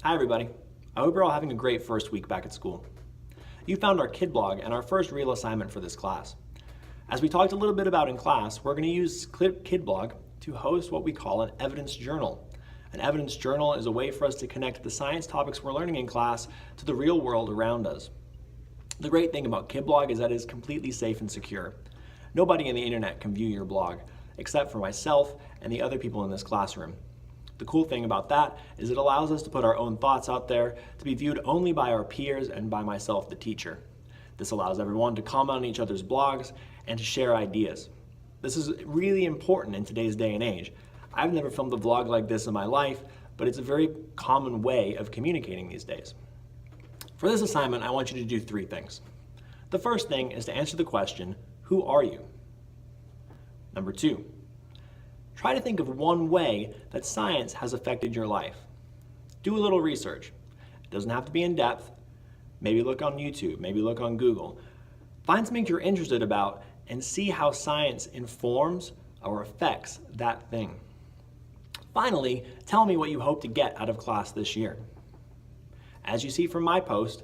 Hi everybody. I hope you're all having a great first week back at school. You found our Kid Blog and our first real assignment for this class. As we talked a little bit about in class, we're going to use Kid Blog to host what we call an evidence journal. An evidence journal is a way for us to connect the science topics we're learning in class to the real world around us. The great thing about Kid Blog is that it is completely safe and secure. Nobody on the internet can view your blog, except for myself and the other people in this classroom. The cool thing about that is it allows us to put our own thoughts out there to be viewed only by our peers and by myself, the teacher. This allows everyone to comment on each other's blogs and to share ideas. This is really important in today's day and age. I've never filmed a vlog like this in my life, but it's a very common way of communicating these days. For this assignment, I want you to do three things. The first thing is to answer the question, who are you? Number two, try to think of one way that science has affected your life. Do a little research. It doesn't have to be in depth. Maybe look on YouTube, maybe look on Google. Find something you're interested about and see how science informs or affects that thing. Finally, tell me what you hope to get out of class this year. As you see from my post,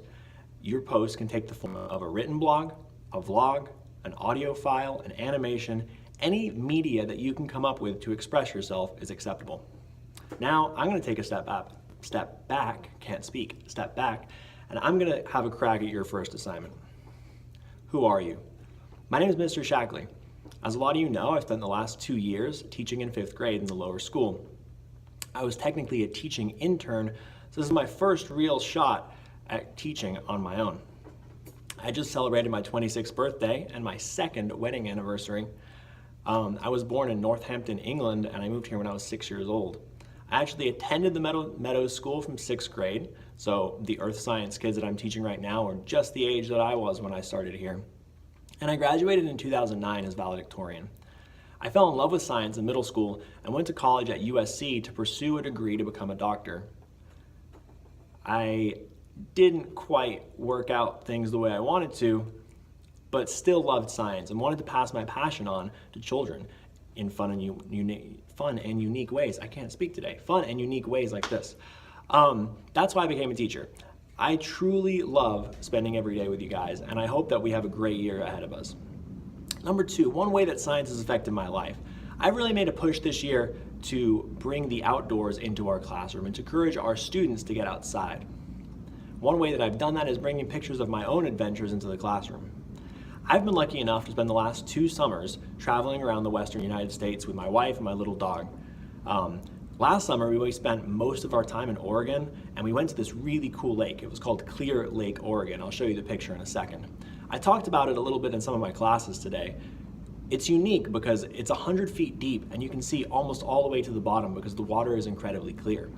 your post can take the form of a written blog, a vlog, an audio file, an animation. Any media that you can come up with to express yourself is acceptable. Now, I'm going to take a step back, and I'm going to have a crack at your first assignment. Who are you? My name is Mr. Shackley. As a lot of you know, I've spent the last 2 years teaching in 5th grade in the lower school. I was technically a teaching intern, so this is my first real shot at teaching on my own. I just celebrated my 26th birthday and my second wedding anniversary. I was born in Northampton, England, and I moved here when I was 6 years old. I actually attended the Meadows School from 6th grade, so the earth science kids that I'm teaching right now are just the age that I was when I started here. And I graduated in 2009 as valedictorian. I fell in love with science in middle school and went to college at USC to pursue a degree to become a doctor. I didn't quite work out things the way I wanted to, but still loved science and wanted to pass my passion on to children in fun and unique ways. I can't speak today. Fun and unique ways like this. That's why I became a teacher. I truly love spending every day with you guys, and I hope that we have a great year ahead of us. Number two, one way that science has affected my life. I've really made a push this year to bring the outdoors into our classroom and to encourage our students to get outside. One way that I've done that is bringing pictures of my own adventures into the classroom. I've been lucky enough to spend the last 2 summers traveling around the western United States with my wife and my little dog. Last summer, we spent most of our time in Oregon, and we went to this really cool lake. It was called Clear Lake, Oregon. I'll show you the picture in a second. I talked about it a little bit in some of my classes today. It's unique because it's 100 feet deep, and you can see almost all the way to the bottom because the water is incredibly clear.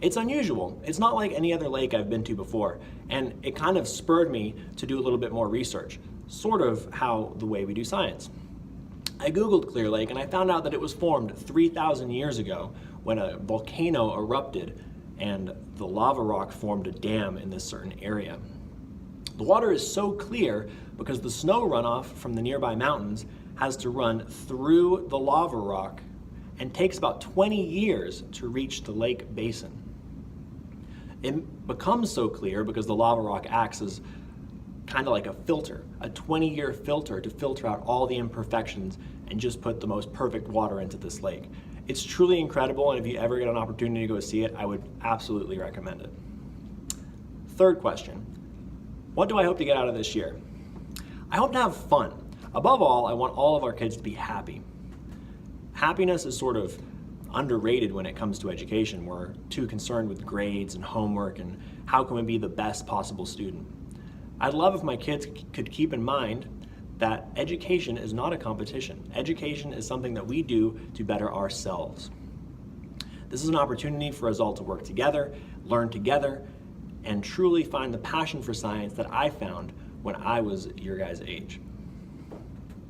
It's unusual. It's not like any other lake I've been to before, and it kind of spurred me to do a little bit more research, sort of how the way we do science. I Googled Clear Lake and I found out that it was formed 3,000 years ago when a volcano erupted and the lava rock formed a dam in this certain area. The water is so clear because the snow runoff from the nearby mountains has to run through the lava rock and takes about 20 years to reach the lake basin. It becomes so clear because the lava rock acts as kind of like a filter, a 20-year filter to filter out all the imperfections and just put the most perfect water into this lake. It's truly incredible, and if you ever get an opportunity to go see it, I would absolutely recommend it. Third question, what do I hope to get out of this year? I hope to have fun. Above all, I want all of our kids to be happy. Happiness is sort of underrated when it comes to education. We're too concerned with grades and homework and how can we be the best possible student. I'd love if my kids could keep in mind that education is not a competition. Education is something that we do to better ourselves. This is an opportunity for us all to work together, learn together, and truly find the passion for science that I found when I was your guys' age.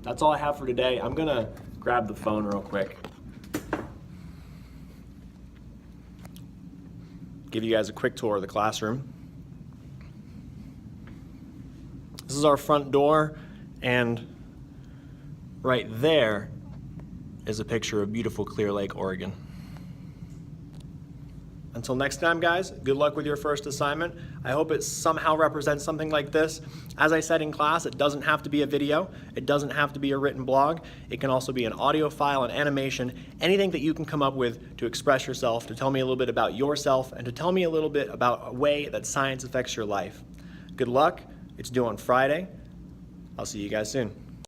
That's all I have for today. I'm gonna grab the phone real quick. Give you guys a quick tour of the classroom. This is our front door, and right there is a picture of beautiful Clear Lake, Oregon. Until next time, guys, good luck with your first assignment. I hope it somehow represents something like this. As I said in class, it doesn't have to be a video. It doesn't have to be a written blog. It can also be an audio file, an animation, anything that you can come up with to express yourself, to tell me a little bit about yourself, and to tell me a little bit about a way that science affects your life. Good luck. It's due on Friday. I'll see you guys soon.